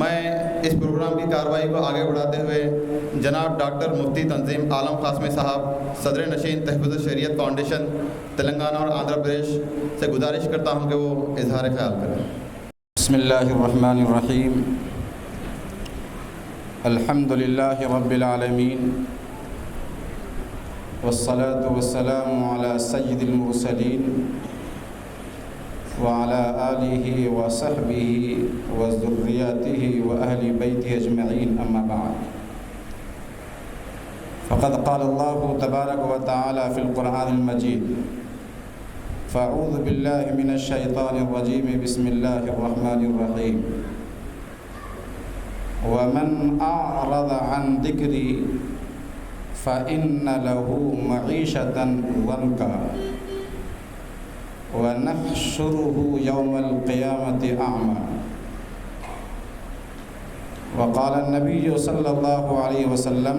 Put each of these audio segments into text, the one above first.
میں اس پروگرام کی کارروائی کو آگے بڑھاتے ہوئے جناب ڈاکٹر مفتی تنظیم عالم قاسمی صاحب صدر نشین تحفظ شریعت فاؤنڈیشن تلنگانہ اور آندھرا پردیش سے گزارش کرتا ہوں کہ وہ اظہار خیال کریں۔ بسم اللہ الرحمن الرحیم، الحمد للہ رب العالمین، والصلاة والسلام علی سید المرسلین وعلى آلہ وصحبہ وذریاتہ وأہل بیتہ اجمعین، اما بعد، فقد قال اللہ تبارک وتعالی فی القرآن المجید: فاعوذ باللہ من الشیطان الرجیم، بسم اللہ الرحمن الرحیم: ومن اعرض عن ذکری فإن له معیشة ضنکا وَنَحْشُرُهُ يَوْمَ الْقِيَامَةِ أَعْمَى۔ وقال النبي صلى الله عليه وسلم: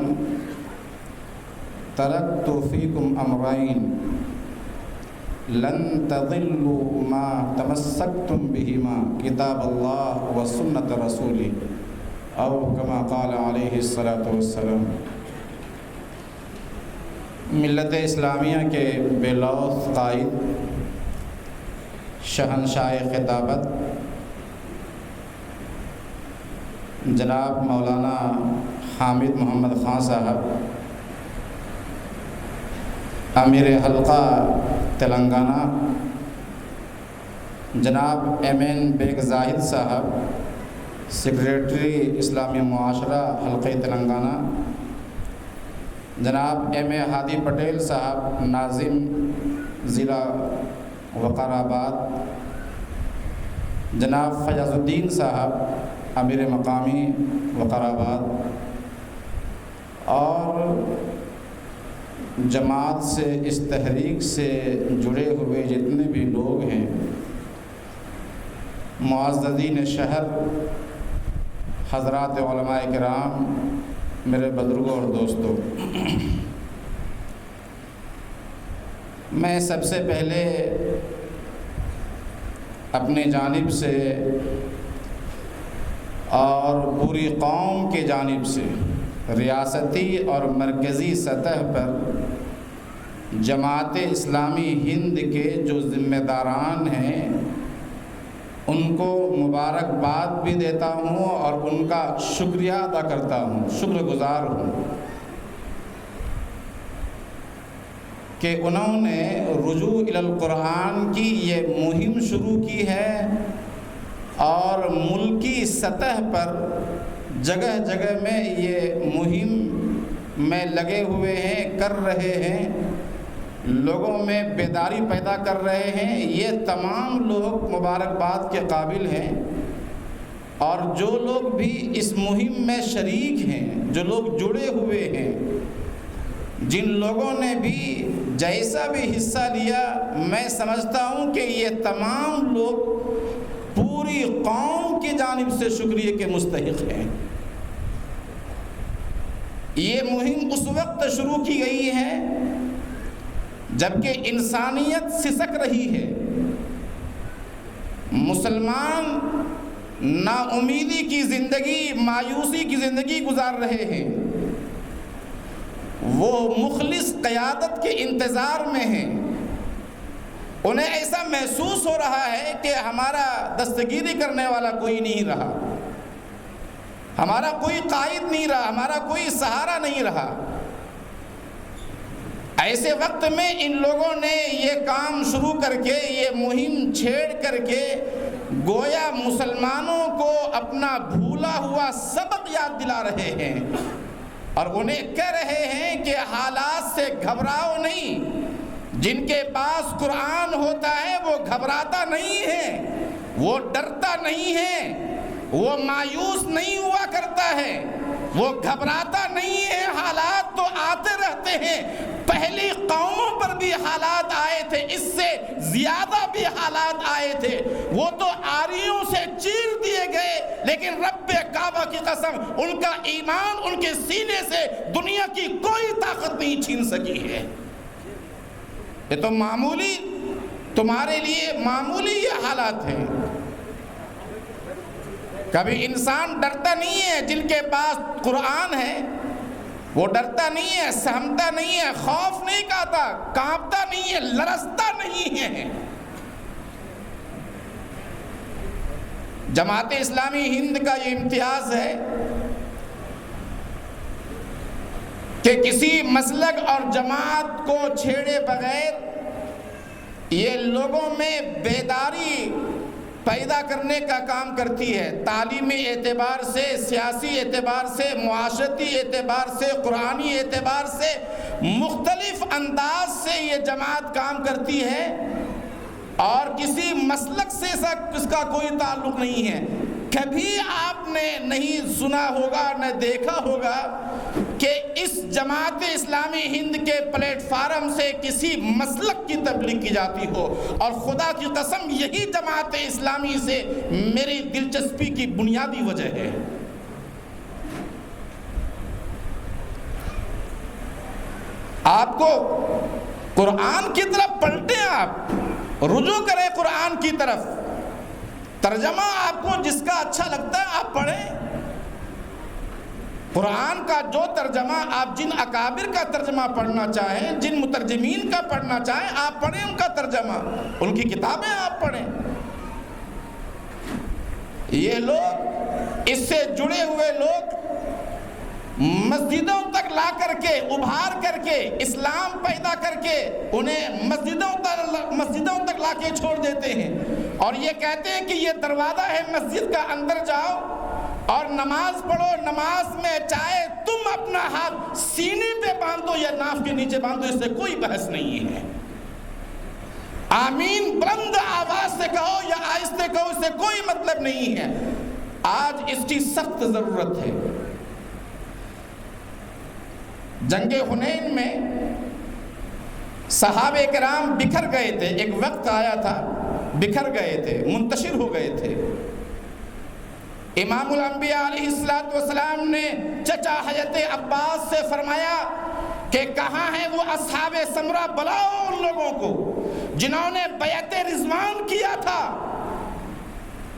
تركت فيكم أمرين لن تضلوا ما تمسكتم بهما، كتاب الله وسنة رسوله، أو كما قال عليه الصلاة والسلام۔ ملت اسلامیہ کے بے لوث قائد، شہنشاہ خطابت جناب مولانا حامد محمد خان صاحب، امیر حلقہ تلنگانہ جناب ایم بیگ زاہد صاحب، سیکریٹری اسلامی معاشرہ حلقہ تلنگانہ، جناب ایم ہادی پٹیل صاحب، ناظم ضلع وقار آباد، جناب فیاض الدین صاحب، امیر مقامی وقار آباد، اور جماعت سے، اس تحریک سے جڑے ہوئے جتنے بھی لوگ ہیں، معززین شہر، حضرات علماء کرام، میرے بزرگوں اور دوستوں، میں سب سے پہلے اپنی جانب سے اور پوری قوم کی جانب سے ریاستی اور مرکزی سطح پر جماعت اسلامی ہند کے جو ذمہ داران ہیں ان کو مبارکباد بھی دیتا ہوں اور ان کا شکریہ ادا کرتا ہوں، شکر گزار ہوں کہ انہوں نے رجوع الی القرآن کی یہ مہم شروع کی ہے اور ملکی سطح پر جگہ جگہ میں یہ مہم میں لگے ہوئے ہیں، کر رہے ہیں، لوگوں میں بیداری پیدا کر رہے ہیں۔ یہ تمام لوگ مبارکباد کے قابل ہیں، اور جو لوگ بھی اس مہم میں شریک ہیں، جو لوگ جڑے ہوئے ہیں، جن لوگوں نے بھی جیسا بھی حصہ لیا، میں سمجھتا ہوں کہ یہ تمام لوگ پوری قوم کی جانب سے شکریہ کے مستحق ہیں۔ یہ مہم اس وقت شروع کی گئی ہے جبکہ انسانیت سسک رہی ہے، مسلمان نا امیدی کی زندگی، مایوسی کی زندگی گزار رہے ہیں، وہ مخلص قیادت کے انتظار میں ہیں، انہیں ایسا محسوس ہو رہا ہے کہ ہمارا دستگیری کرنے والا کوئی نہیں رہا، ہمارا کوئی قائد نہیں رہا، ہمارا کوئی سہارا نہیں رہا۔ ایسے وقت میں ان لوگوں نے یہ کام شروع کر کے، یہ مہم چھیڑ کر کے، گویا مسلمانوں کو اپنا بھولا ہوا سبق یاد دلا رہے ہیں، اور انہیں کہہ رہے ہیں کہ حالات سے گھبراؤ نہیں۔ جن کے پاس قرآن ہوتا ہے وہ گھبراتا نہیں ہے، وہ ڈرتا نہیں ہے، وہ مایوس نہیں ہوا کرتا ہے، وہ گھبراتا نہیں ہے۔ حالات تو آتے رہتے ہیں، پہلی قوموں پر بھی حالات آئے تھے، اس سے زیادہ بھی حالات آئے تھے، وہ تو آریوں سے چیر دیے گئے، لیکن رب کعبہ کی قسم ان کا ایمان ان کے سینے سے دنیا کی کوئی طاقت نہیں چھین سکی ہے۔ یہ تو معمولی، تمہارے لیے معمولی یہ حالات ہیں۔ کبھی انسان ڈرتا نہیں ہے جن کے پاس قرآن ہے، وہ ڈرتا نہیں ہے، سہمتا نہیں ہے، خوف نہیں کھاتا، کانپتا نہیں ہے، لرزتا نہیں ہے۔ جماعت اسلامی ہند کا یہ امتیاز ہے کہ کسی مسلک اور جماعت کو چھیڑے بغیر یہ لوگوں میں بیداری پیدا کرنے کا کام کرتی ہے۔ تعلیمی اعتبار سے، سیاسی اعتبار سے، معاشرتی اعتبار سے، قرآنی اعتبار سے مختلف انداز سے یہ جماعت کام کرتی ہے، اور کسی مسلک سے اس کا کوئی تعلق نہیں ہے۔ کبھی آپ نے نہیں سنا ہوگا نہ دیکھا ہوگا کہ اس جماعت اسلامی ہند کے پلیٹ فارم سے کسی مسلک کی تبلیغ کی جاتی ہو، اور خدا کی قسم یہی جماعت اسلامی سے میری دلچسپی کی بنیادی وجہ ہے۔ آپ کو قرآن کی طرف پلٹیں، آپ رجوع کریں قرآن کی طرف، ترجمہ آپ کو جس کا اچھا لگتا ہے آپ پڑھیں۔ قرآن کا جو ترجمہ آپ جن اکابر کا ترجمہ پڑھنا چاہیں، جن مترجمین کا پڑھنا چاہیں آپ پڑھیں، ان کا ترجمہ، ان کی کتابیں آپ پڑھیں۔ یہ لوگ، اس سے جڑے ہوئے لوگ مسجدوں تک لا کر کے، ابھار کر کے، اسلام پیدا کر کے انہیں مسجدوں تک لا کے چھوڑ دیتے ہیں، اور یہ کہتے ہیں کہ یہ دروازہ ہے مسجد کا، اندر جاؤ اور نماز پڑھو۔ نماز میں چاہے تم اپنا ہاتھ سینے پہ باندھو یا ناف کے نیچے باندھو، اس سے کوئی بحث نہیں ہے۔ آمین بلند آواز سے کہو یا آہستہ کہو، اس سے کوئی مطلب نہیں ہے۔ آج اس کی سخت ضرورت ہے۔ جنگ حنین میں صحابہ کرام بکھر گئے تھے، ایک وقت آیا تھا بکھر گئے تھے، منتشر ہو گئے تھے۔ امام الانبیاء علیہ السلام نے چچا حضرت عباس سے فرمایا کہ کہاں ہیں وہ اصحاب سمرہ، بلاؤ ان لوگوں کو جنہوں نے بیعت رضوان کیا تھا،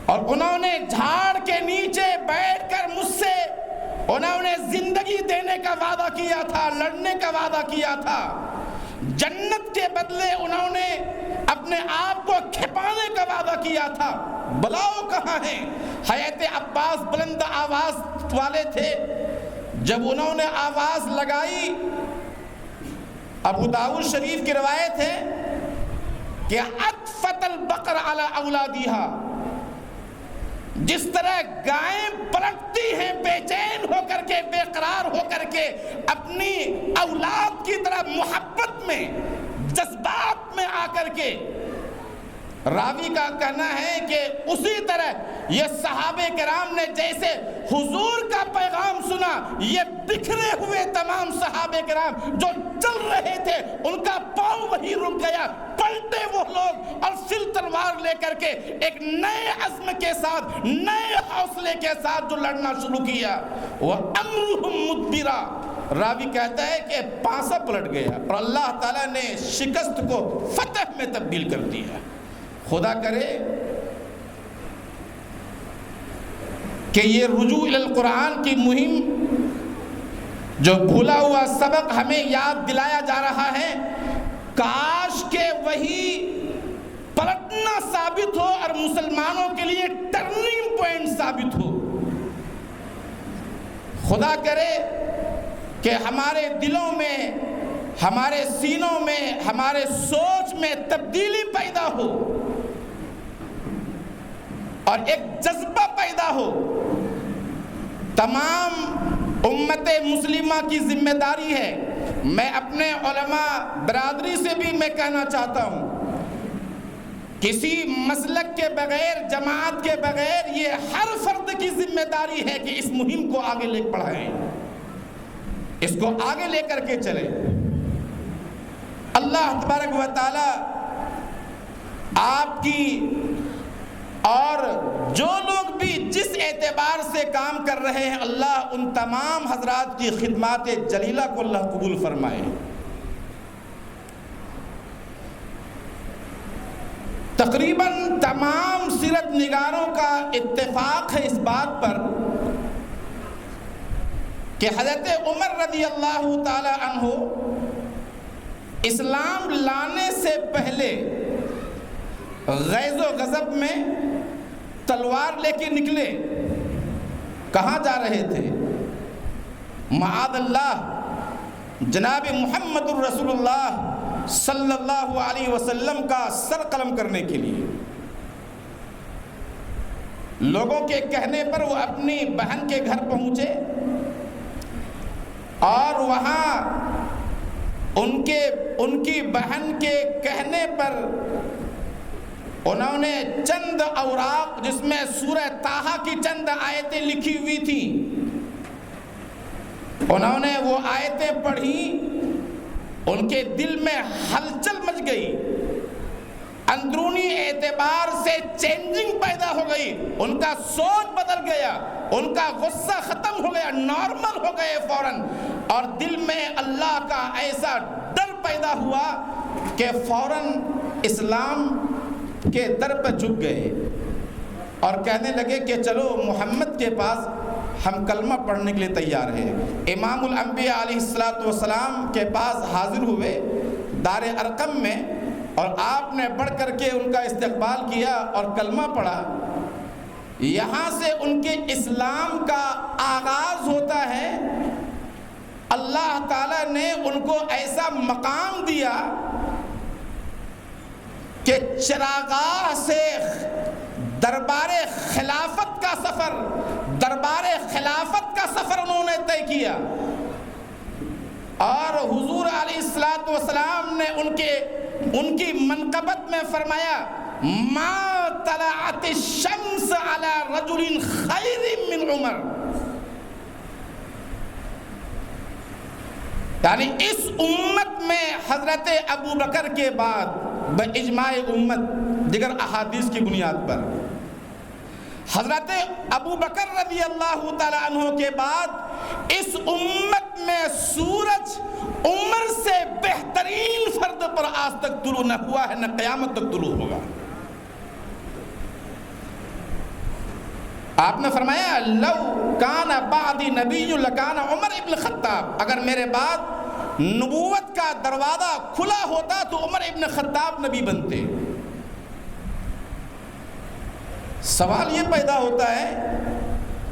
اور انہوں نے جھاڑ کے نیچے بیٹھ کر مجھ سے انہوں نے زندگی دینے کا وعدہ کیا تھا، لڑنے کا وعدہ کیا تھا، جنت کے بدلے انہوں نے اپنے آپ کو کھپانے کا وعدہ کیا تھا، بلاؤ کہاں ہیں؟ حضرت عباس بلند آواز والے تھے، جب انہوں نے آواز لگائی، ابو داؤد شریف کی روایت ہے کہ اطفت البقر علی اولادیہا، جس طرح گائیں پلٹتی ہیں بے چین ہو کر کے، بے قرار ہو کر کے، اپنی اولاد کی طرح محبت میں، جذبات میں آ کر کے، راوی کا کہنا ہے کہ اسی طرح یہ صحابہ کرام نے جیسے حضور کا پیغام سنا، یہ بکھرے ہوئے تمام صحابہ کرام جو چل رہے تھے ان کا پاؤں وہی رک گیا، پلٹے وہ لوگ اور سل تلوار لے کر کے ایک نئے عزم کے ساتھ، نئے حوصلے کے ساتھ جو لڑنا شروع کیا، وہ امرہم مدبرا، راوی کہتا ہے کہ پانسا پلٹ گیا، اور اللہ تعالیٰ نے شکست کو فتح میں تبدیل کر دیا۔ خدا کرے کہ یہ رجوع الی القرآن کی مہم، جو بھولا ہوا سبق ہمیں یاد دلایا جا رہا ہے، کاش کہ وہی پلٹنا ثابت ہو اور مسلمانوں کے لیے ٹرننگ پوائنٹ ثابت ہو۔ خدا کرے کہ ہمارے دلوں میں، ہمارے سینوں میں، ہمارے سوچ میں تبدیلی پیدا ہو اور ایک جذبہ پیدا ہو۔ تمام امت مسلمہ کی ذمہ داری ہے، میں اپنے علماء برادری سے بھی میں کہنا چاہتا ہوں، کسی مسلک کے بغیر، جماعت کے بغیر، یہ ہر فرد کی ذمہ داری ہے کہ اس مہم کو آگے لے بڑھائیں، اس کو آگے لے کر کے چلیں۔ اللہ تبارک و تعالی آپ کی اور جو لوگ بھی جس اعتبار سے کام کر رہے ہیں، اللہ ان تمام حضرات کی خدمات جلیلہ کو اللہ قبول فرمائے۔ تقریباً تمام سیرت نگاروں کا اتفاق ہے اس بات پر کہ حضرت عمر رضی اللہ تعالی عنہ اسلام لانے سے پہلے غیظ و غضب میں تلوار لے کے نکلے. کہاں جا رہے تھے؟ معاذ اللہ جناب محمد الرسول اللہ صلی اللہ علیہ وسلم کا سر قلم کرنے کے لیے. لوگوں کے کہنے پر وہ اپنی بہن کے گھر پہنچے اور وہاں ان کی بہن کے کہنے پر انہوں نے چند اوراق جس میں سورہ طٰہٰ کی چند آیتیں لکھی ہوئی تھیں، انہوں نے وہ آیتیں پڑھی. ان کے دل میں ہلچل مچ گئی، اندرونی اعتبار سے چینجنگ پیدا ہو گئی، ان کا سوچ بدل گیا، ان کا غصہ ختم ہو گیا، نارمل ہو گئے فوراً. اور دل میں اللہ کا ایسا ڈر پیدا ہوا کہ فوراً اسلام کے در پر جھک گئے اور کہنے لگے کہ چلو محمد کے پاس ہم کلمہ پڑھنے کے لیے تیار ہیں. امام الانبیاء علیہ السلام کے پاس حاضر ہوئے دار ارقم میں، اور آپ نے بڑھ کر کے ان کا استقبال کیا اور کلمہ پڑھا. یہاں سے ان کے اسلام کا آغاز ہوتا ہے. اللہ تعالیٰ نے ان کو ایسا مقام دیا کہ چراغاہ سے دربار خلافت کا سفر انہوں نے طے کیا. اور حضور علیہ السلام نے ان کی منقبت میں فرمایا ما طلعت الشمس علی رجل خیر من عمر. یعنی اس امت میں حضرت ابو بکر کے بعد باجماع امت دیگر احادیث کی بنیاد پر حضرت ابو بکر رضی اللہ تعالی عنہ کے بعد اس امت میں سورج عمر سے بہترین فرد پر آج تک طلوع نہ ہوا ہے، نہ قیامت تک طلوع ہوگا. آپ نے فرمایا لو کان بعدی نبی لکان عمر ابن خطاب، اگر میرے بعد نبوت کا دروازہ کھلا ہوتا تو عمر ابن خطاب نبی بنتے. سوال یہ پیدا ہوتا ہے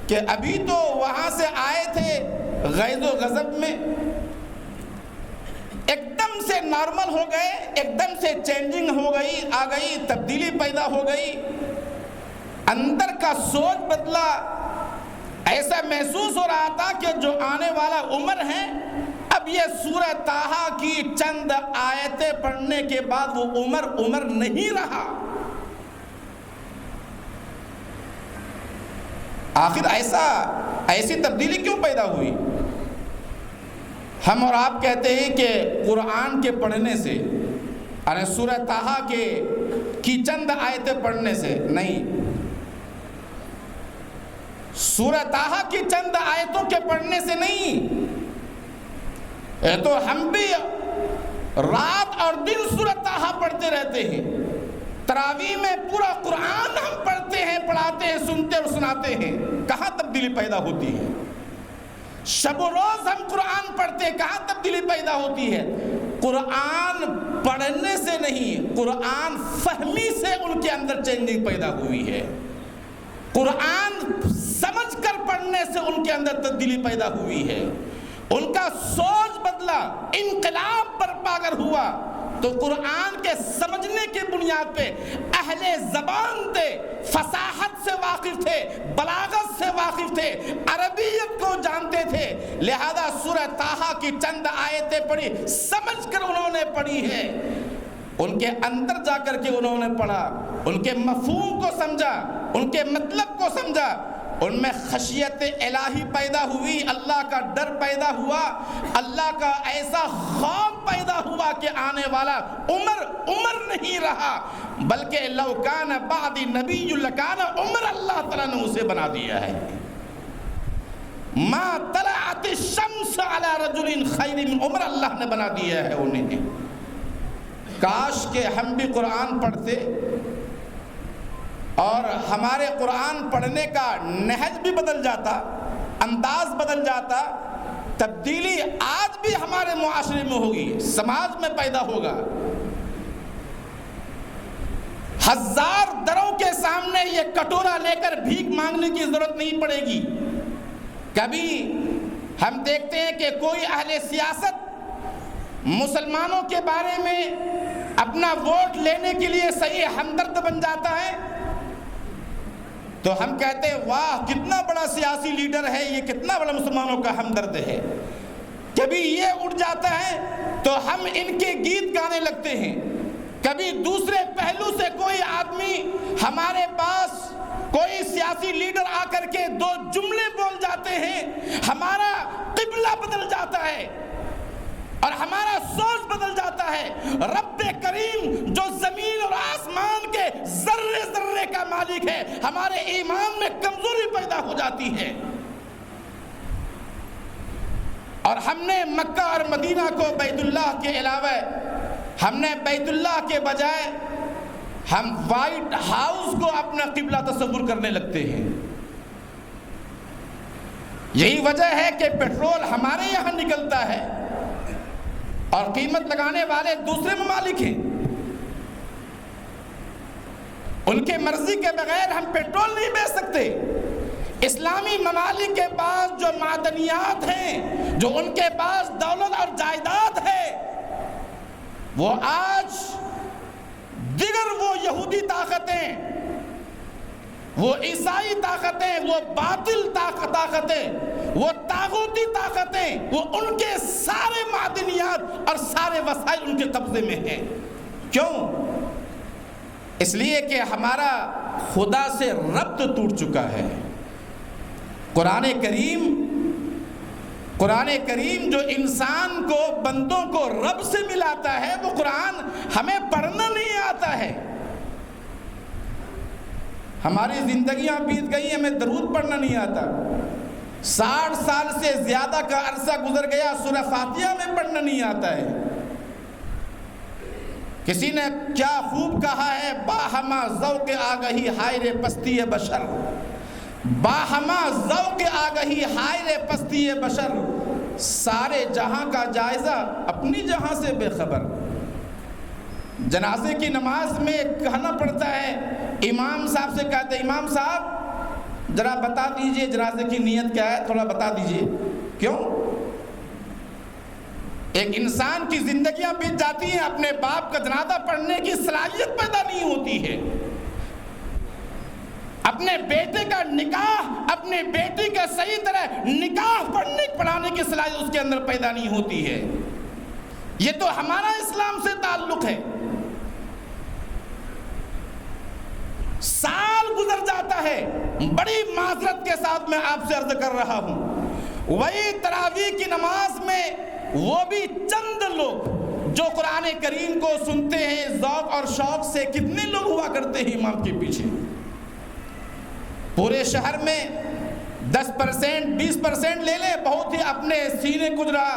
کہ ابھی تو وہاں سے آئے تھے غیظ و غضب میں، ایک دم سے نارمل ہو گئے، ایک دم سے چینجنگ آ گئی، تبدیلی پیدا ہو گئی، اندر کا سوچ بدلا. ایسا محسوس ہو رہا تھا کہ جو آنے والا عمر ہے، اب یہ سورہ طٰہٰ کی چند آیتیں پڑھنے کے بعد وہ عمر نہیں رہا. آخر ایسی تبدیلی کیوں پیدا ہوئی؟ ہم اور آپ کہتے ہیں کہ قرآن کے پڑھنے سے، یعنی سورہ طٰہٰ کی چند آیتیں پڑھنے سے نہیں، سورہ طٰہٰ کی چند آیتوں کے پڑھنے سے نہیں. یہ تو ہم بھی رات اور دن سورہ طٰہٰ پڑھتے رہتے ہیں. تراویح میں پورا قرآن ہم پڑھتے ہیں، پڑھاتے ہیں، سنتے اور سناتے ہیں. کہاں تبدیلی پیدا ہوتی ہے؟ شب و روز ہم قرآن پڑھتے ہیں، کہاں تبدیلی پیدا ہوتی ہے؟ قرآن پڑھنے سے نہیں، قرآن فہمی سے ان کے اندر چینجنگ پیدا ہوئی ہے. قرآن سمجھ کر پڑھنے سے ان کے اندر تبدیلی پیدا ہوئی ہے. ان کا سوچ بدلا، انقلاب برپا کر ہوا. تو قرآن کے سمجھنے کے بنیاد پہ اہل زبان تھے، فصاحت سے واقف تھے، بلاغت سے واقف تھے، عربیت کو جانتے تھے. لہذا سورہ طٰہٰ کی چند آیتیں پڑھی، سمجھ کر انہوں نے پڑھی ہے. ان کے اندر جا کر کے انہوں نے پڑھا، ان کے مفہوم کو سمجھا، ان کے مطلب کو سمجھا. ان میں خشیت الہی پیدا ہوئی، اللہ کا ڈر پیدا ہوا، اللہ کا ایسا خوف پیدا ہوا کہ آنے والا عمر نہیں رہا، بلکہ لو کان بعدی نبی لکان عمر. اللہ تعالیٰ نے اسے بنا دیا ہے. ما طلعت الشمس علی رجل خیر من عمر، اللہ نے بنا دیا ہے انہیں. کاش کہ ہم بھی قرآن پڑھتے اور ہمارے قرآن پڑھنے کا نہج بھی بدل جاتا، انداز بدل جاتا، تبدیلی آج بھی ہمارے معاشرے میں ہوگی، سماج میں پیدا ہوگا۔ ہزار دروں کے سامنے یہ کٹورا لے کر بھیک مانگنے کی ضرورت نہیں پڑے گی۔ کبھی ہم دیکھتے ہیں کہ کوئی اہل سیاست مسلمانوں کے بارے میں اپنا ووٹ لینے کے لیے صحیح ہمدرد بن جاتا ہے تو ہم کہتے ہیں واہ کتنا بڑا سیاسی لیڈر ہے، یہ کتنا بڑا مسلمانوں کا ہمدرد ہے۔ کبھی یہ اٹھ جاتا ہے تو ہم ان کے گیت گانے لگتے ہیں۔ کبھی دوسرے پہلو سے کوئی آدمی ہمارے پاس، کوئی سیاسی لیڈر آ کر کے دو جملے بول جاتے ہیں، ہمارا قبلہ بدل جاتا ہے اور ہمارا سوچ بدل جاتا ہے۔ رب کریم جو زمین اور آسمان کے ذرے ذرے کا مالک ہے، ہمارے ایمان میں کمزوری پیدا ہو جاتی ہے، اور ہم نے مکہ اور مدینہ کو بیت اللہ کے علاوہ، ہم نے بیت اللہ کے بجائے ہم وائٹ ہاؤس کو اپنا قبلہ تصور کرنے لگتے ہیں۔ یہی وجہ ہے کہ پیٹرول ہمارے یہاں نکلتا ہے اور قیمت لگانے والے دوسرے ممالک ہیں۔ ان کے مرضی کے بغیر ہم پیٹرول نہیں بیچ سکتے۔ اسلامی ممالک کے پاس جو معدنیات ہیں، جو ان کے پاس دولت اور جائیداد ہے، وہ آج دیگر وہ یہودی طاقتیں، وہ عیسائی طاقتیں، وہ باطل طاقتیں، وہ طاغوتی طاقتیں، وہ ان کے سارے معدنیات اور سارے وسائل ان کے قبضے میں ہیں۔ کیوں؟ اس لیے کہ ہمارا خدا سے ربط ٹوٹ چکا ہے۔ قرآن کریم جو انسان کو، بندوں کو رب سے ملاتا ہے، وہ قرآن ہمیں پڑھنا نہیں آتا ہے۔ ہماری زندگیاں بیت گئی، ہمیں درود پڑھنا نہیں آتا۔ 60 سال سے زیادہ کا عرصہ گزر گیا، سورہ فاتحہ میں پڑھنا نہیں آتا ہے۔ کسی نے کیا خوب کہا ہے، باہما ذوق آگہی ہائے رے پستی بشر، باہما ذوق آگہی ہائے رے پستی بشر، سارے جہاں کا جائزہ اپنی جہاں سے بے خبر۔ جنازے کی نماز میں کہنا پڑتا ہے، امام صاحب سے کہتے ہیں امام صاحب ذرا بتا دیجئے جنازے کی نیت کیا ہے، تھوڑا بتا دیجئے۔ کیوں؟ ایک انسان کی زندگیاں بیت جاتی ہیں، اپنے باپ کا جنازہ پڑھنے کی صلاحیت پیدا نہیں ہوتی ہے، اپنے بیٹے کا نکاح، اپنے بیٹی کا صحیح طرح نکاح پڑھانے کی صلاحیت اس کے اندر پیدا نہیں ہوتی ہے۔ یہ تو ہمارا اسلام سے تعلق ہے۔ سال گزر جاتا ہے، بڑی معذرت کے ساتھ میں آپ سے عرض کر رہا ہوں، وہی تراویح کی نماز میں وہ بھی چند لوگ جو قرآن کریم کو سنتے ہیں ذوق اور شوق سے، کتنے لوگ ہوا کرتے ہیں امام کے پیچھے؟ پورے شہر میں 10% 20% لے لیں، بہت ہی اپنے سینے کجرا،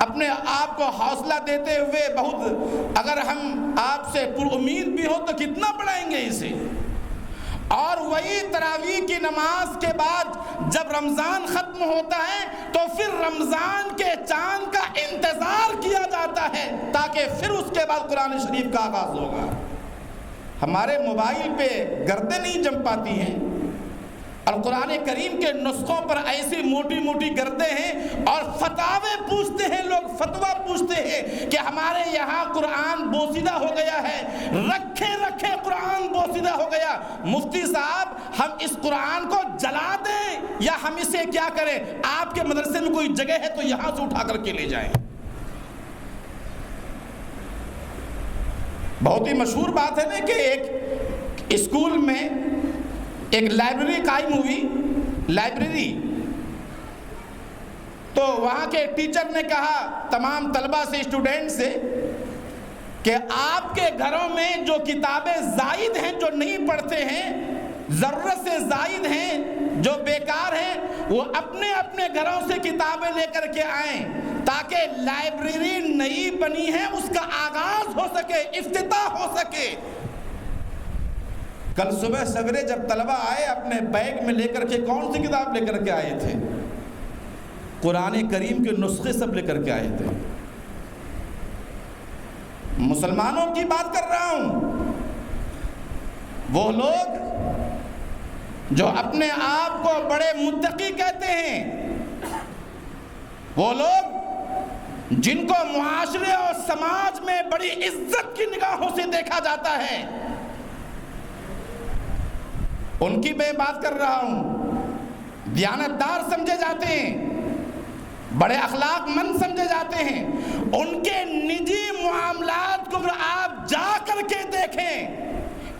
اپنے آپ کو حوصلہ دیتے ہوئے، بہت اگر ہم آپ سے پر امید بھی ہو تو کتنا پڑھائیں گے اسے۔ اور وہی تراویح کی نماز کے بعد جب رمضان ختم ہوتا ہے تو پھر رمضان کے چاند کا انتظار کیا جاتا ہے تاکہ پھر اس کے بعد قرآن شریف کا آغاز ہوگا۔ ہمارے موبائل پہ گردیں نہیں جم پاتی ہیں، اور قرآن کریم کے نسخوں پر ایسی موٹی موٹی گردیں ہیں، اور فتاوے پوچھتے ہیں لوگ، فتویٰ پوچھتے ہیں کہ ہمارے یہاں قرآن بوسیدہ ہو گیا ہے، رکھے رکھے قرآن بوسیدہ ہو گیا۔ مفتی صاحب ہم اس قرآن کو جلا دیں یا ہم اسے کیا کریں؟ آپ کے مدرسے میں کوئی جگہ ہے تو یہاں سے اٹھا کر کے لے جائیں۔ بہت ہی مشہور بات ہے نا کہ ایک اسکول میں ایک لائبریری قائم ہوئی، لائبریری، تو وہاں کے ٹیچر نے کہا تمام طلبہ سے، اسٹوڈنٹ سے، کہ آپ کے گھروں میں جو کتابیں زائد ہیں، جو نہیں پڑھتے ہیں، ضرورت سے زائد ہیں، جو بیکار ہیں، وہ اپنے اپنے گھروں سے کتابیں لے کر کے آئیں تاکہ لائبریری نئی بنی ہے اس کا آغاز ہو سکے، افتتاح ہو سکے۔ کل صبح سویرے جب طلبہ آئے اپنے بیگ میں لے کر کے کون سی کتاب لے کر کے آئے تھے؟ قرآن کریم کے نسخے سب لے کر کے آئے تھے۔ مسلمانوں کی بات کر رہا ہوں، وہ لوگ جو اپنے آپ کو بڑے متقی کہتے ہیں، وہ لوگ جن کو معاشرے اور سماج میں بڑی عزت کی نگاہوں سے دیکھا جاتا ہے، ان کی میں بات کر رہا ہوں، دیانتدار سمجھے جاتے ہیں، بڑے اخلاق مند سمجھے جاتے ہیں، ان کے نجی معاملات کو اگر آپ جا کر کے دیکھیں،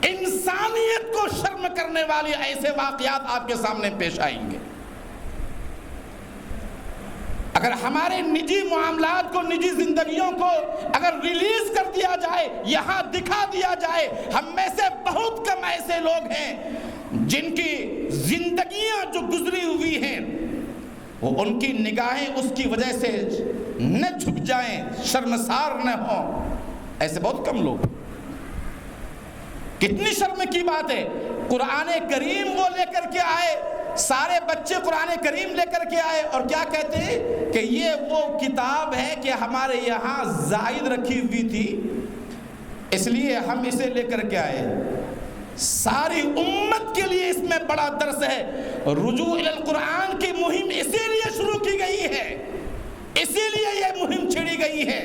انسانیت کو شرم کرنے والی ایسے واقعات آپ کے سامنے پیش آئیں گے۔ اگر ہمارے نجی معاملات کو، نجی زندگیوں کو اگر ریلیز کر دیا جائے، یہاں دکھا دیا جائے، ہم میں سے بہت کم ایسے لوگ ہیں جن کی زندگیاں جو گزری ہوئی ہیں وہ ان کی نگاہیں اس کی وجہ سے نہ جھک جائیں، شرمسار نہ ہوں، ایسے بہت کم لوگ۔ کتنی شرم کی بات ہے، قرآن کریم وہ لے کر کے آئے، سارے بچے قرآن کریم لے کر کے آئے اور کیا کہتے ہیں کہ یہ وہ کتاب ہے کہ ہمارے یہاں زائد رکھی ہوئی تھی، اس لیے ہم اسے لے کر کے آئے۔ ساری امت کے لیے اس میں بڑا درس ہے۔ رجوع الی القرآن کی مہم اسی لیے شروع کی گئی ہے، اسی لیے یہ مہم چھڑی گئی ہے۔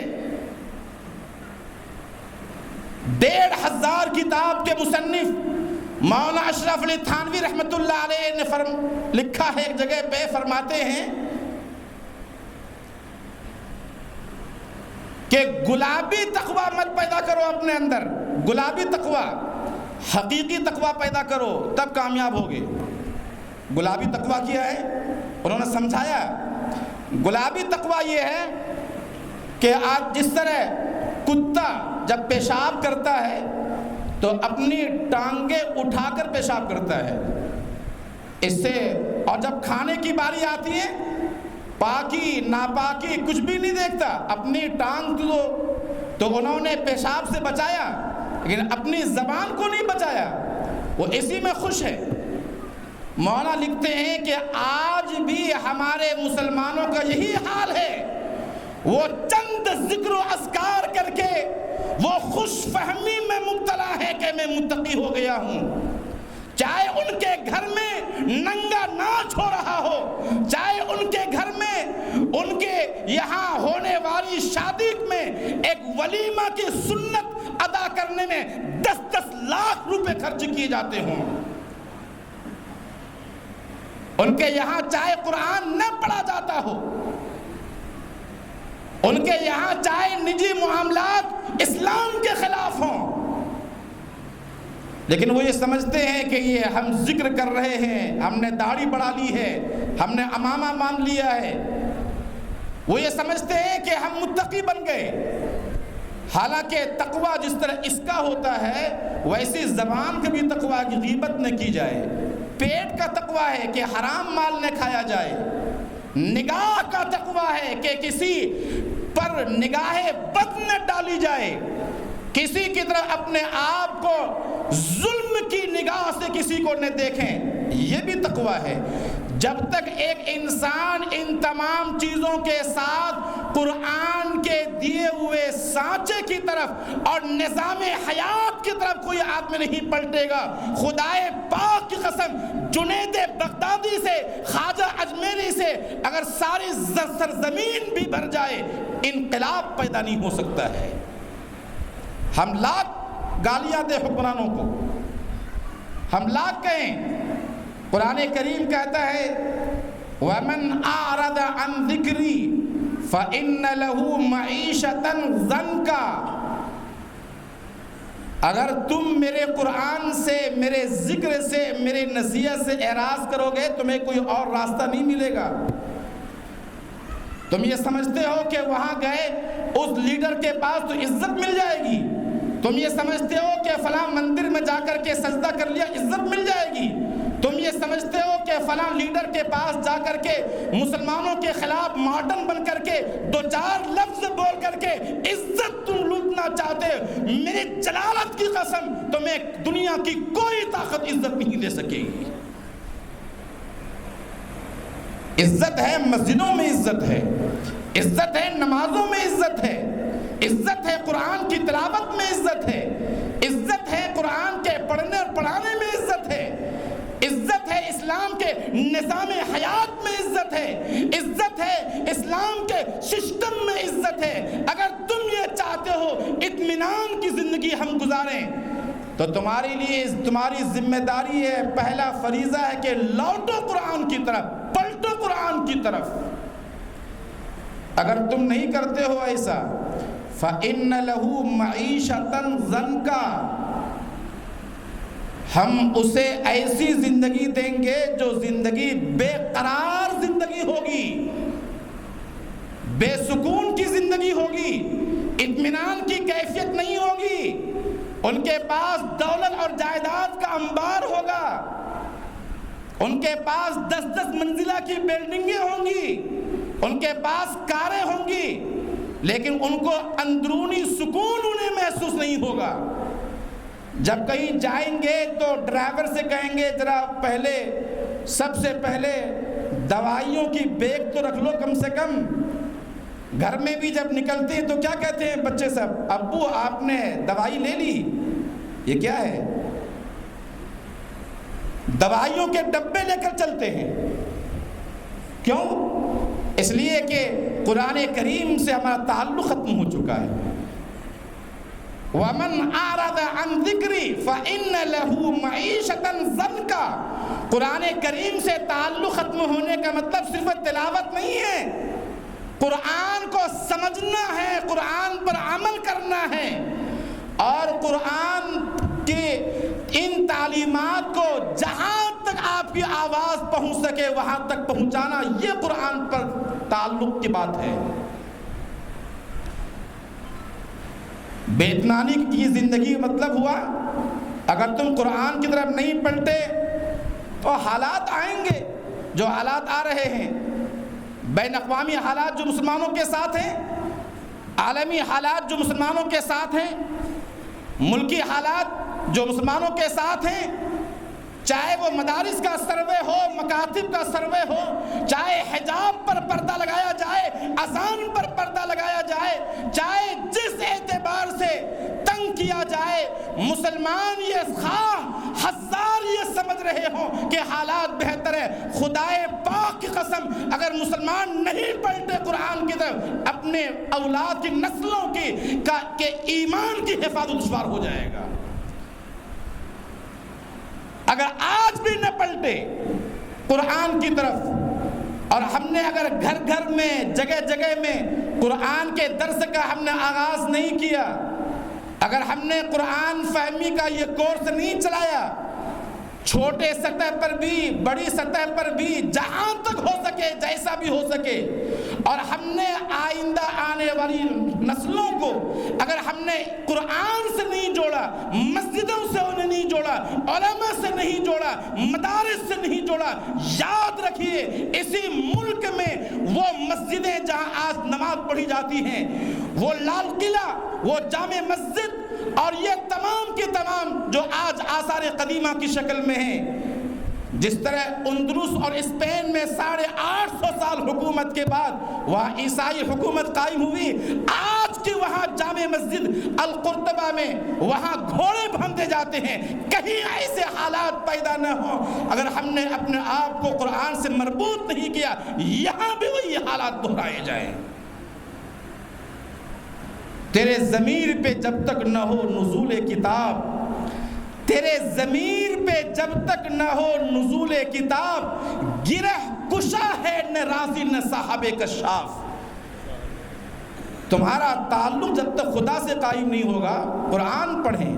1500 کتاب کے مصنف مولانا اشرف علی تھانوی رحمۃ اللہ علیہ نے لکھا ہے، ایک جگہ پہ فرماتے ہیں کہ گلابی تقویٰ مت پیدا کرو اپنے اندر، گلابی تقویٰ، حقیقی تقویٰ پیدا کرو تب کامیاب ہوگے۔ گلابی تقویٰ کیا ہے؟ انہوں نے سمجھایا، گلابی تقویٰ یہ ہے کہ آج جس طرح کتا جب پیشاب کرتا ہے تو اپنی ٹانگیں اٹھا کر پیشاب کرتا ہے، اس سے، اور جب کھانے کی باری آتی ہے پاکی ناپاکی کچھ بھی نہیں دیکھتا، اپنی ٹانگ تو انہوں نے پیشاب سے بچایا لیکن اپنی زبان کو نہیں بچایا، وہ اسی میں خوش ہے۔ مولانا لکھتے ہیں کہ آج بھی ہمارے مسلمانوں کا یہی حال ہے، وہ چند ذکر و اذکار کر کے وہ خوش فہمی میں مبتلا ہے کہ میں متقی ہو گیا ہوں، چاہے ان کے گھر میں ننگا ناچ ہو رہا ہو، چاہے ان کے گھر میں، ان کے یہاں ہونے والی شادی میں ایک ولیمہ کی سنت ادا کرنے میں 10-10 لاکھ روپے خرچ کیے جاتے ہوں، ان کے یہاں چاہے قرآن نہ پڑھا جاتا ہو، ان کے یہاں چاہے نجی معاملات اسلام کے خلاف ہوں، لیکن وہ یہ سمجھتے ہیں کہ یہ ہم ذکر کر رہے ہیں، ہم نے داڑھی بڑھا لی ہے، ہم نے امامہ مان لیا ہے، وہ یہ سمجھتے ہیں کہ ہم متقی بن گئے۔ حالانکہ تقویٰ جس طرح اس کا ہوتا ہے ویسی زبان کا بھی تقویٰ کی غیبت نہ کی جائے، پیٹ کا تقویٰ ہے کہ حرام مال نہ کھایا جائے، نگاہ کا تقویٰ ہے کہ کسی پر نگاہ بد نہ ڈالی جائے، کسی کی طرف اپنے آپ کو ظلم کی نگاہ سے کسی کو نہ دیکھیں، یہ بھی تقویٰ ہے۔ جب تک ایک انسان ان تمام چیزوں کے ساتھ قرآن کے دیے ہوئے سانچے کی طرف اور نظام حیات کی طرف کوئی آدمی نہیں پلٹے گا، خدائے پاک کی قسم، جنید بغدادی سے، خواجہ اجمیری سے اگر ساری سرزمین بھی بھر جائے انقلاب پیدا نہیں ہو سکتا ہے۔ ہم لاکھ گالیاں دیں حکمرانوں کو، ہم لاکھ کہیں، قرآن کریم کہتا ہے وَمَنْ أَعْرَضَ عَنْ ذِكْرِي فَإِنَّ لَهُ مَعِيشَةً ضَنْكًا، اگر تم میرے قرآن سے، میرے ذکر سے، میرے نصیحت سے اعراض کرو گے تمہیں کوئی اور راستہ نہیں ملے گا۔ تم یہ سمجھتے ہو کہ وہاں گئے اس لیڈر کے پاس تو عزت مل جائے گی، تم یہ سمجھتے ہو کہ فلاں مندر میں جا کر کے سجدہ کر لیا عزت مل جائے گی، تم یہ سمجھتے ہو کہ فلاں لیڈر کے پاس جا کر کے مسلمانوں کے خلاف ماڈرن بن کر کے دو چار لفظ بول کر کے عزت تم لوٹنا چاہتے ہو، میری جلالت کی قسم تمہیں دنیا کی کوئی طاقت عزت نہیں دے سکے گی۔ عزت ہے مسجدوں میں، عزت ہے، عزت ہے نمازوں میں، عزت ہے، عزت ہے قرآن کی تلاوت میں، عزت ہے، عزت ہے قرآن کے پڑھنے اور پڑھانے میں، عزت ہے، عزت ہے اسلام کے نظام حیات میں، عزت ہے، عزت ہے اسلام کے سسٹم میں، عزت ہے۔ اگر تم یہ چاہتے ہو اطمینان کی زندگی ہم گزاریں تو تمہارے لیے تمہاری ذمہ داری ہے، پہلا فریضہ ہے کہ لوٹو قرآن کی طرف، پلٹو قرآن کی طرف۔ اگر تم نہیں کرتے ہو ایسا فَإِنَّ لَهُ مَعِيشَةً ضَنْكَا، ہم اسے ایسی زندگی دیں گے جو زندگی بے قرار زندگی ہوگی، بے سکون کی زندگی ہوگی، اطمینان کی کیفیت نہیں ہوگی۔ ان کے پاس دولت اور جائیداد کا انبار ہوگا، ان کے پاس 10 منزلہ کی بلڈنگیں ہوں گی، ان کے پاس کاریں ہوں گی، لیکن ان کو اندرونی سکون انہیں محسوس نہیں ہوگا۔ جب کہیں جائیں گے تو ڈرائیور سے کہیں گے ذرا پہلے سب سے پہلے دوائیوں کی بیگ تو رکھ لو کم سے کم۔ گھر میں بھی جب نکلتے ہیں تو کیا کہتے ہیں بچے سب، ابو آپ نے دوائی لے لی؟ یہ کیا ہے؟ دوائیوں کے ڈبے لے کر چلتے ہیں۔ کیوں؟ اس لیے کہ قرآن کریم سے ہمارا تعلق ختم ہو چکا ہے۔ وَمَنْ أَعْرَضَ عَنْ ذِكْرِي فَإِنَّ لَهُ مَعِيشَةً ضَنْكَا۔ قرآن کریم سے تعلق ختم ہونے کا مطلب صرف تلاوت نہیں ہے، قرآن کو سمجھنا ہے، قرآن پر عمل کرنا ہے، اور قرآن کے ان تعلیمات کو جہاں تک آپ کی آواز پہنچ سکے وہاں تک پہنچانا، یہ قرآن پر تعلق کی بات ہے۔ بے اطمینانی کی زندگی مطلب ہوا اگر تم قرآن کی طرف نہیں پلٹے تو حالات آئیں گے جو حالات آ رہے ہیں، بین اقوامی حالات جو مسلمانوں کے ساتھ ہیں، عالمی حالات جو مسلمانوں کے ساتھ ہیں، ملکی حالات جو مسلمانوں کے ساتھ ہیں، چاہے وہ مدارس کا سروے ہو، مکاتب کا سروے ہو، چاہے حجاب پر پردہ لگایا جائے، اذان پر پردہ لگایا جائے، چاہے جس اعتبار سے تنگ کیا جائے، مسلمان یہ خواہ ہزار یہ سمجھ رہے ہوں کہ حالات بہتر ہے، خدائے پاک کی قسم اگر مسلمان نہیں پلٹے قرآن کی طرف، اپنے اولاد کی نسلوں کے ایمان کی حفاظت دشوار ہو جائے گا۔ اگر آج بھی نہ پلٹے قرآن کی طرف، اور ہم نے اگر گھر گھر میں جگہ جگہ میں قرآن کے درس کا ہم نے آغاز نہیں کیا، اگر ہم نے قرآن فہمی کا یہ کورس نہیں چلایا، چھوٹے سطح پر بھی بڑی سطح پر بھی جہاں تک ہو سکے جیسا بھی ہو سکے، اور ہم نے آئندہ آنے والی نسلوں کو اگر ہم نے قرآن سے نہیں جوڑا، مسجدوں سے انہیں نہیں جوڑا، علماء سے نہیں جوڑا، مدارس سے نہیں جوڑا، یاد رکھیے اسی ملک میں وہ مسجدیں جہاں آج نماز پڑھی جاتی ہیں، وہ لال قلعہ، وہ جامع مسجد اور یہ تمام کے تمام جو آج آثار قدیمہ کی شکل میں ہیں، جس طرح اندلس اور اسپین میں 850 سال حکومت کے بعد وہاں عیسائی حکومت قائم ہوئی، آج کی وہاں جامع مسجد القرطبہ میں وہاں گھوڑے بھونتے جاتے ہیں، کہیں ایسے حالات پیدا نہ ہوں۔ اگر ہم نے اپنے آپ کو قرآن سے مربوط نہیں کیا، یہاں بھی وہی حالات دہرائے جائیں۔ تیرے ضمیر پہ جب تک نہ ہو نزول کتاب، تیرے ضمیر پہ جب تک نہ ہو نزول کتاب، گرہ کشا ہے نہ رازی نہ صاحب کشاف۔ تمہارا تعلق جب تک خدا سے قائم نہیں ہوگا، قرآن پڑھیں۔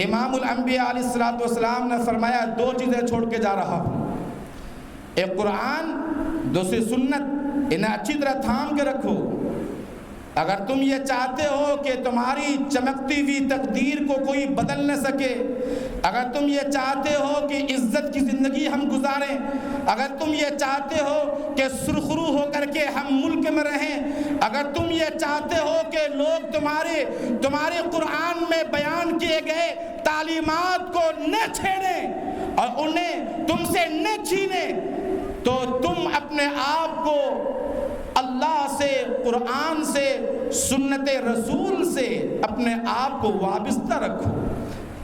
امام الانبیاء علیہ السلام نے فرمایا 2 چیزیں چھوڑ کے جا رہا ہوں، ایک قرآن، دوسری سنت، انہیں اچھی طرح تھام کے رکھو۔ اگر تم یہ چاہتے ہو کہ تمہاری چمکتی ہوئی تقدیر کو کوئی بدل نہ سکے، اگر تم یہ چاہتے ہو کہ عزت کی زندگی ہم گزاریں، اگر تم یہ چاہتے ہو کہ سرخرو ہو کر کے ہم ملک میں رہیں، اگر تم یہ چاہتے ہو کہ لوگ تمہارے قرآن میں بیان کیے گئے تعلیمات کو نہ چھیڑیں اور انہیں تم سے نہ چھینیں، تو تم اپنے آپ کو اللہ سے، قرآن سے، سنت رسول سے اپنے آپ کو وابستہ رکھو۔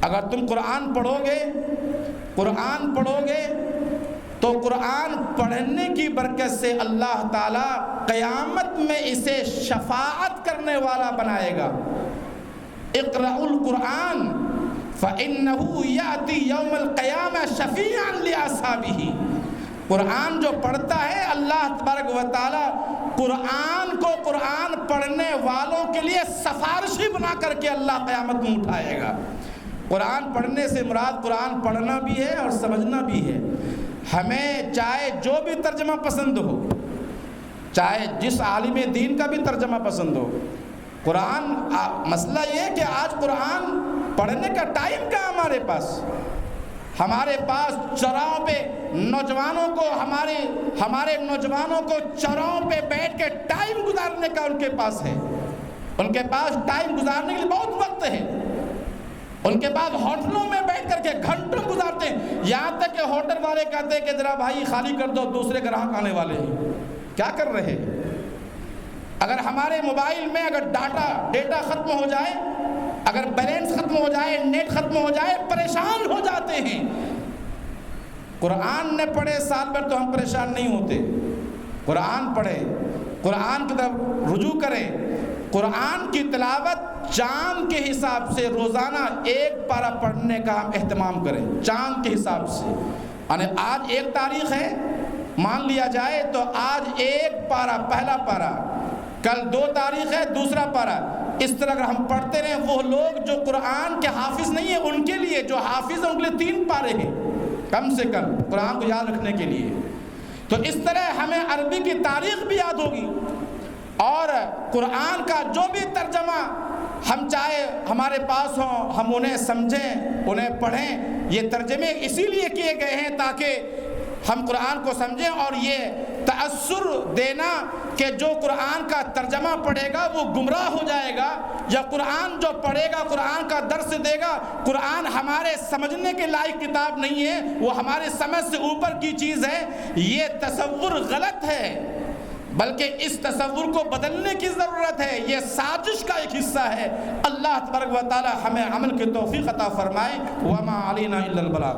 اگر تم قرآن پڑھو گے تو قرآن پڑھنے کی برکت سے اللہ تعالیٰ قیامت میں اسے شفاعت کرنے والا بنائے گا۔ اقرأوا القرآن فإنه يأتي يوم القيامة شفيعا لأصحابه۔ قرآن جو پڑھتا ہے، اللہ تبارک و تعالیٰ قرآن پڑھنے والوں کے لیے سفارشی بنا کر کے اللہ قیامت میں اٹھائے گا۔ قرآن پڑھنے سے مراد قرآن پڑھنا بھی ہے اور سمجھنا بھی ہے۔ ہمیں چاہے جو بھی ترجمہ پسند ہو، چاہے جس عالم دین کا بھی ترجمہ پسند ہو، قرآن مسئلہ یہ ہے کہ آج قرآن پڑھنے کا ٹائم کیا ہمارے پاس چراؤں پہ نوجوانوں کو ہمارے نوجوانوں کو چراؤں پہ بیٹھ کے ٹائم گزارنے کا ان کے پاس ہے۔ ان کے پاس ٹائم گزارنے کے لیے بہت وقت ہے۔ ان کے بعد ہوٹلوں میں بیٹھ کر کے گھنٹوں گزارتے ہیں، یہاں تک کہ ہوٹل والے کہتے ہیں کہ ذرا بھائی خالی کر دو، دوسرے گراہک آنے والے ہیں۔ کیا کر رہے ہیں؟ اگر ہمارے موبائل میں اگر ڈیٹا ختم ہو جائے، اگر بیلنس ختم ہو جائے، نیٹ ختم ہو جائے، پریشان ہو جاتے ہیں۔ قرآن نے پڑھے سال بھر تو ہم پریشان نہیں ہوتے۔ قرآن پڑھے، قرآن کی طرف رجوع کریں، قرآن کی تلاوت چاند کے حساب سے روزانہ 1 پارہ پڑھنے کا ہم اہتمام کریں، چاند کے حساب سے۔ یعنی آج 1 تاریخ ہے مان لیا جائے تو آج 1 پارہ، پہلا پارہ، کل 2 تاریخ ہے دوسرا پارہ۔ اس طرح اگر ہم پڑھتے رہیں، وہ لوگ جو قرآن کے حافظ نہیں ہیں ان کے لیے، جو حافظ ہیں ان کے لیے 3 پارے ہیں کم سے کم قرآن کو یاد رکھنے کے لیے۔ تو اس طرح ہمیں عربی کی تاریخ بھی یاد ہوگی، اور قرآن کا جو بھی ترجمہ ہم چاہے ہمارے پاس ہوں، ہم انہیں سمجھیں، انہیں پڑھیں۔ یہ ترجمے اسی لیے کیے گئے ہیں تاکہ ہم قرآن کو سمجھیں، اور یہ تأثر دینا کہ جو قرآن کا ترجمہ پڑھے گا وہ گمراہ ہو جائے گا، یا قرآن جو پڑھے گا قرآن کا درس دے گا، قرآن ہمارے سمجھنے کے لائق کتاب نہیں ہے، وہ ہمارے سمجھ سے اوپر کی چیز ہے، یہ تصور غلط ہے۔ بلکہ اس تصور کو بدلنے کی ضرورت ہے، یہ سازش کا ایک حصہ ہے۔ اللہ تبارک و تعالی ہمیں عمل کی توفیق عطا فرمائے۔ وما علینا الا البلاغ۔